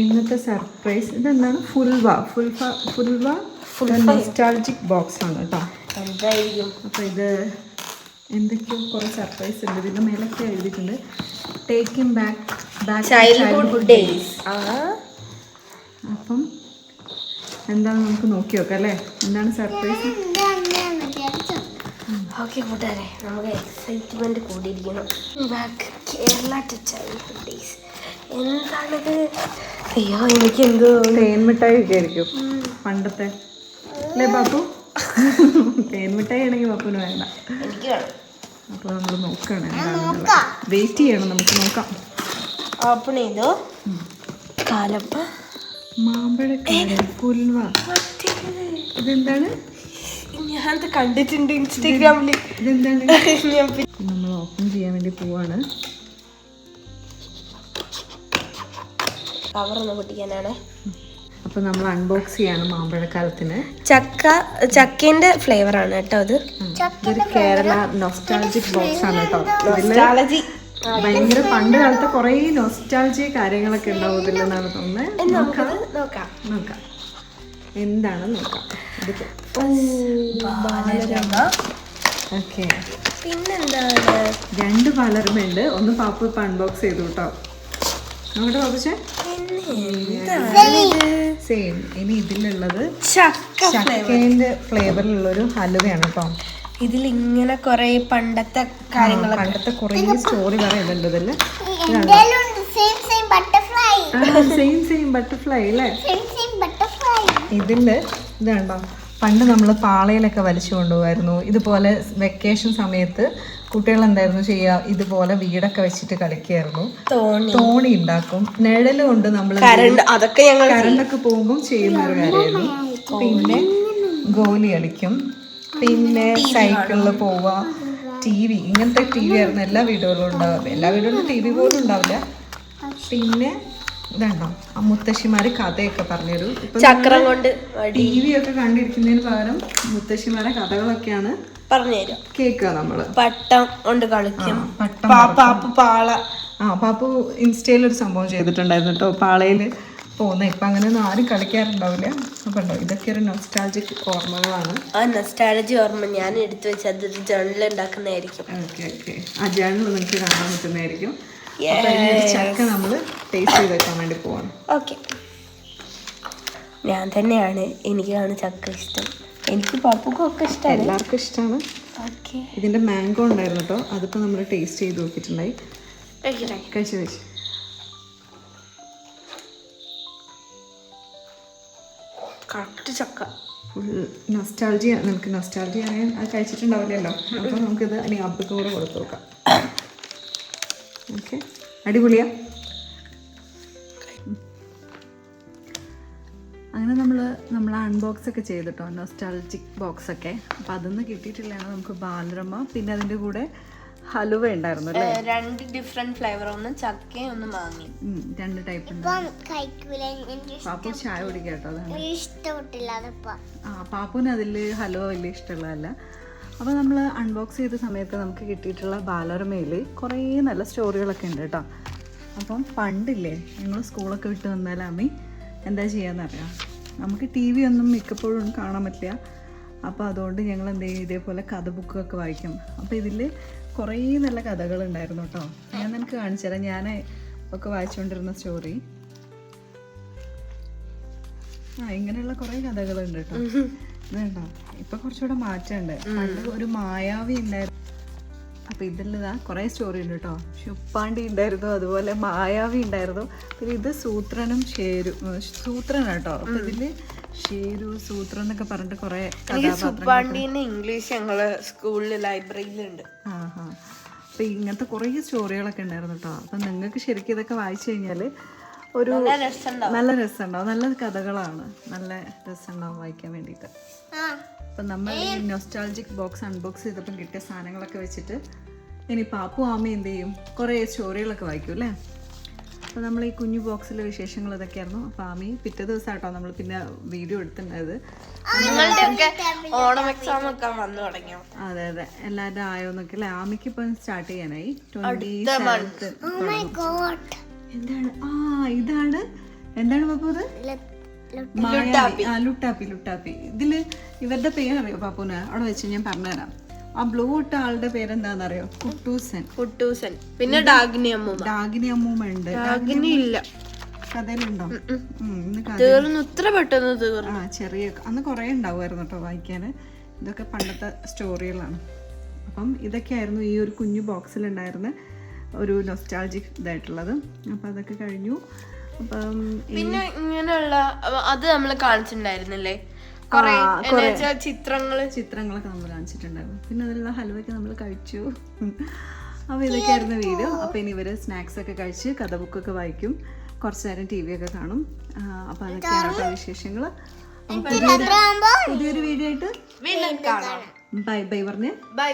ഇന്നത്തെ സർപ്രൈസ് ഇതെന്താണ്? ഫുൽവ nostalgic box ആണ് കേട്ടോ. അപ്പോൾ ഇത് എന്തൊക്കെയോ കുറേ സർപ്രൈസ് ഉണ്ട്. ഇതിൻ്റെ മേലൊക്കെ എഴുതിയിട്ടുണ്ട് ടേക്കിംഗ് ബാക്ക് ചൈൽഡ്ഹുഡ് ഡേയ്സ്. അപ്പം എന്താണ് നമുക്ക് നോക്കി നോക്കാം അല്ലേ, എന്താണ് സർപ്രൈസ്? ഓക്കെ കൂട്ടുകാരെ, നമുക്ക് എക്സൈറ്റ്മെന്റ് കൂടിയിരിക്കണം. Back Kerala to childhood days. എന്താണിത്? അയ്യോ, എനിക്ക് എന്തോ തേൻമിഠായി ഒക്കെ ആയിരിക്കും പണ്ടത്തെ അല്ലേ ബാപ്പു? തേൻമിഠായി ആണെങ്കിൽ ബാപ്പുന് വേണ്ട, എനിക്ക് വേണം. അപ്പോൾ നമ്മൾ നോക്കണം എന്താണെന്നുള്ളത്. വെയിറ്റ് ചെയ്യണം, നമുക്ക് നോക്കാം. ഓപ്പൺ ചെയ്തോ. കാലം മാമ്പഴക്കാരൻ ഫുൽവ. ഇതെന്താണ്? ഞാനത് കണ്ടിട്ടുണ്ട് ഇൻസ്റ്റാഗ്രാമില്. ഇതെന്താണ്? നമ്മൾ ഓപ്പൺ ചെയ്യാൻ വേണ്ടി പോവാണ്. കവറൊന്ന് പൊട്ടിക്കാനാണ്. അപ്പൊ നമ്മൾ അൺബോക്സ് ചെയ്യാണ് മാമ്പഴക്കാലത്തിന്. ചക്കേന്റെ ഫ്ലേവർ ആണ് കേട്ടോ ഇത്. ഇതൊരു കേരള നൊസ്റ്റാൾജിക് ബോക്സ് ആണ് കേട്ടോ. ഇതില് ഭയങ്കര പണ്ട് കാലത്തെ കുറേ നൊസ്റ്റാൾജിയ കാര്യങ്ങളൊക്കെ ഉണ്ടാവും ഇതിലെന്നാണ് തോന്നുന്നത്. നോക്കാം എന്താണ് നോക്കാം. ഓക്കെ, പിന്നെന്താണ്? 2 ബാലരമയുണ്ട്. ഒന്ന് പാപ്പു ഇപ്പൊ അൺബോക്സ് ചെയ്തു കേട്ടോ. നമ്മുടെ പാപ്പുച്ചേ സെയിം. ഇനി ഇതിലുള്ളത് ചക്കേന്റെ ഫ്ലേവറിലുള്ളൊരു ഹലുവയാണ് കേട്ടോ. ഇതിലിങ്ങനെ കൊറേ പണ്ടത്തെ കാര്യങ്ങളൊക്കെ, പണ്ടത്തെ കുറേ സ്റ്റോറി പറയുന്നുണ്ട് ഇതില്. സെയിം ബട്ടർഫ്ലൈ അല്ലേ ഇതില്? ഇത് കണ്ടോ, പണ്ട് നമ്മൾ പാളയിലൊക്കെ വലിച്ചു കൊണ്ടുപോകായിരുന്നു. ഇതുപോലെ വെക്കേഷൻ സമയത്ത് കുട്ടികൾ എന്തായിരുന്നു ചെയ്യുക, ഇതുപോലെ വീടൊക്കെ വെച്ചിട്ട് കളിക്കായിരുന്നു. തോണി ഉണ്ടാക്കും, നിഴല് കൊണ്ട് നമ്മൾ കറണ്ടൊക്കെ പോകുമ്പോൾ ചെയ്യുന്ന ഒരു കാര്യമായിരുന്നു. പിന്നെ ഗോലി കളിക്കും, പിന്നെ സൈക്കിളിൽ പോവുക, TV, ഇങ്ങനത്തെ TV ആയിരുന്നു എല്ലാ വീടുകളിലും ഉണ്ടാവുക. എല്ലാ വീടുകളിലും TV പോലും ഉണ്ടാവില്ല. പിന്നെ ഇതാണ്ടോ ആ മുത്തശ്ശിമാര് കഥയൊക്കെ പറഞ്ഞുതരും. ചക്രം കൊണ്ട് TV ഒക്കെ കണ്ടിരിക്കുന്നതിന് പകരം മുത്തശ്ശിമാരെ കഥകളൊക്കെയാണ് പറഞ്ഞുതരും. കേൾക്കുക നമ്മള്. പട്ടം കൊണ്ട് കളിക്കും. പാപ്പു ഇൻസ്റ്റയിൽ ഒരു സംഭവം ചെയ്തിട്ടുണ്ടായിരുന്നു കേട്ടോ, പാളയില് പോകുന്ന. ഇപ്പൊ അങ്ങനെയൊന്നും ആരും കളിക്കാറുണ്ടാവില്ല. അപ്പൊ ഉണ്ടോ, ഇതൊക്കെ ഒരു നൊസ്റ്റാൾജിക് ഓർമ്മകളാണ്. ആ നൊസ്റ്റാൾജി ഓർമ്മ ഞാൻ എടുത്തു വെച്ച് അതൊരു ജേർണൽ ഉണ്ടാക്കുന്നതായിരിക്കും. ഓക്കെ ആ ജേർണൽ നിങ്ങൾക്ക് കാണാൻ പറ്റുന്നതായിരിക്കും. ചക്ക നമ്മള് ടേസ്റ്റ് ചെയ്ത് വെക്കാൻ വേണ്ടി പോവാണ്. ഓക്കെ, ഞാൻ തന്നെയാണ്, എനിക്കാണ് ചക്ക ഇഷ്ടം. എനിക്ക് പപ്പുക്കും ഒക്കെ ഇഷ്ടമാണ്, എല്ലാവർക്കും ഇഷ്ടമാണ്. ഓക്കെ, ഇതിന്റെ മാംഗോ ഉണ്ടായിരുന്നു കേട്ടോ, അതിപ്പോ നമ്മൾ ടേസ്റ്റ് ചെയ്ത് നോക്കിയിട്ടുണ്ടായി. കഴിച്ചു കറക്റ്റ് ചക്ക. Full nostalgia. നമുക്ക് നൊസ്റ്റാൾജിയ അറിയാൻ അത് കഴിച്ചിട്ടുണ്ടാവില്ലല്ലോ. അപ്പോൾ നമുക്കിത് ഇനി അബ്ബക്ക് കൂടെ കൊടുത്തു നോക്കാം. ഓക്കെ, അടിപൊളിയാ. അങ്ങനെ നമ്മൾ അൺബോക്സ് ഒക്കെ ചെയ്തിട്ടോ നൊസ്റ്റാൾജിക് ബോക്സ് ഒക്കെ. അപ്പം അതൊന്നും കിട്ടിയിട്ടില്ലാണ് നമുക്ക് ബാലരമ, പിന്നെ അതിൻ്റെ കൂടെ ഹലുവ ഉണ്ടായിരുന്നു അല്ലേ? 2 ഡിഫറെന്റ് ഫ്ലേവർ, ഒന്ന് ചക്കയും ഒന്ന് മാങ്ങി. 2 ടൈപ്പ് ഉണ്ട്. പാപ്പു ചായ കുടിക്കാം കേട്ടോ. അതാണ് പാപ്പുവിന് അതിൽ ഹലുവ വലിയ ഇഷ്ടമുള്ളതല്ല. അപ്പോൾ നമ്മൾ അൺബോക്സ് ചെയ്ത സമയത്ത് നമുക്ക് കിട്ടിയിട്ടുള്ള ബാലരമയിൽ കുറേ നല്ല സ്റ്റോറികളൊക്കെ ഉണ്ട് കേട്ടോ. അപ്പം പണ്ടില്ലേ ഞങ്ങൾ സ്കൂളൊക്കെ വിട്ട് വന്നാൽ അമ്മി എന്താ ചെയ്യാന്നറിയാം, നമുക്ക് TV ഒന്നും മിക്കപ്പോഴും കാണാൻ പറ്റില്ല. അപ്പോൾ അതുകൊണ്ട് ഞങ്ങൾ എന്ത് ചെയ്യും, ഇതേപോലെ കഥ ബുക്കൊക്കെ വായിക്കും. അപ്പോൾ ഇതിൽ കുറേ നല്ല കഥകളുണ്ടായിരുന്നു കേട്ടോ. ഞാൻ നിനക്ക് കാണിച്ചു തരാം, ഞാൻ ഒക്കെ വായിച്ചുകൊണ്ടിരുന്ന സ്റ്റോറി. ഇങ്ങനെയുള്ള കുറേ കഥകളുണ്ട് കേട്ടോ. ഇതുണ്ടോ, ഇപ്പം കുറച്ചുകൂടെ മാറ്റമുണ്ട്. പണ്ട് ഒരു മായാവി ഉണ്ടായിരുന്നു. അപ്പോൾ ഇതിലിതാ കുറേ സ്റ്റോറി ഉണ്ട് കേട്ടോ. ശുപ്പാണ്ടി ഉണ്ടായിരുന്നു, അതുപോലെ മായാവി ഉണ്ടായിരുന്നു. പിന്നെ ഇത് സൂത്രനും സൂത്രനാണ് കേട്ടോ. അപ്പോൾ ഇതിൽ ഷേരു സൂത്രൻ എന്നൊക്കെ പറഞ്ഞിട്ട് കുറേ കഥാപാത്രങ്ങൾ ഇംഗ്ലീഷ് ഞങ്ങള് സ്കൂളിൽ ലൈബ്രറിയിലുണ്ട്. അപ്പോൾ ഇങ്ങനത്തെ കുറേ സ്റ്റോറികളൊക്കെ ഉണ്ടായിരുന്നു കേട്ടോ. അപ്പം നിങ്ങൾക്ക് ശരിക്കും ഇതൊക്കെ വായിച്ചു കഴിഞ്ഞാൽ ഒരു നല്ല രസമുണ്ടാവും. നല്ല കഥകളാണ്, നല്ല രസമുണ്ടാവും വായിക്കാൻ വേണ്ടിയിട്ട്. അപ്പം നമ്മൾ ഈ നൊസ്റ്റാൾജിക് ബോക്സ് അൺബോക്സ് ചെയ്തപ്പം കിട്ടിയ സാധനങ്ങളൊക്കെ വെച്ചിട്ട് ഇനി പാപ്പു ആമ എന്ത് ചെയ്യും, കുറേ സ്റ്റോറികളൊക്കെ വായിക്കും അല്ലേ. അപ്പോൾ നമ്മൾ ഈ കുഞ്ഞു ബോക്സിലെ വിശേഷങ്ങൾ ഇതൊക്കെയായിരുന്നു. അപ്പോൾ ആമി പിറ്റേ ദിവസം കേട്ടോ നമ്മൾ പിന്നെ വീഡിയോ എടുത്തിട്ടുണ്ടായത്. ഓണം എക്സാം ഒക്കെ വന്നു തുടങ്ങിയോ? അതെ എല്ലാവരും ആയോന്നൊക്കെ അല്ലേ. ആമിക്ക് ഇപ്പം സ്റ്റാർട്ട് ചെയ്യാനായി 27th. എന്താണ് ഇതാണ് എന്താണ് പാപ്പു ഇത്? ലുട്ടാപ്പി. ഇതില് ഇവരുടെ പേരറിയോ പാപ്പുന്? അവിടെ വെച്ച് ഞാൻ പറഞ്ഞുതരാം. ആ ബ്ലൂ ഇട്ട ആളുടെ പേരെന്താന്നറിയോ? കുട്ടൂസൻ. പിന്നെ ഡാഗിനി അമ്മൂമ്മ ഉണ്ട്. ഇല്ല, കഥയിലുണ്ടോ? തീർന്നു, ഇത്ര പെട്ടെന്ന് തീർന്നു. ചെറിയ അന്ന് കുറെ ഉണ്ടാവുമായിരുന്നു കേട്ടോ വായിക്കാൻ. ഇതൊക്കെ പണ്ടത്തെ സ്റ്റോറികളാണ്. അപ്പം ഇതൊക്കെയായിരുന്നു ഈ ഒരു കുഞ്ഞു ബോക്സിലുണ്ടായിരുന്ന ഒരു നൊസ്റ്റാൾജിക് ഇതായിട്ടുള്ളത്. അപ്പം അതൊക്കെ കഴിഞ്ഞു. അപ്പം പിന്നെ ഇങ്ങനെയുള്ള അത് നമ്മൾ കാണിച്ചിട്ടുണ്ടായിരുന്നില്ലേ, ചിത്രങ്ങളൊക്കെ നമ്മൾ കാണിച്ചിട്ടുണ്ടായിരുന്നു. പിന്നെ അതിലുള്ള ഹൽവയൊക്കെ നമ്മൾ കഴിച്ചു. അപ്പോൾ ഇതൊക്കെയായിരുന്നു വീഡിയോ. അപ്പോൾ ഇനി ഇവർ സ്നാക്സ് ഒക്കെ കഴിച്ച് കഥ ബുക്കൊക്കെ വായിക്കും, കുറച്ച് നേരം TV ഒക്കെ കാണും. അപ്പോൾ അതൊക്കെയാണ് വിശേഷങ്ങൾ. പുതിയൊരു വീഡിയോ ആയിട്ട് വീണ്ടും കാണാം. ബൈ പറഞ്ഞേ. ബൈ.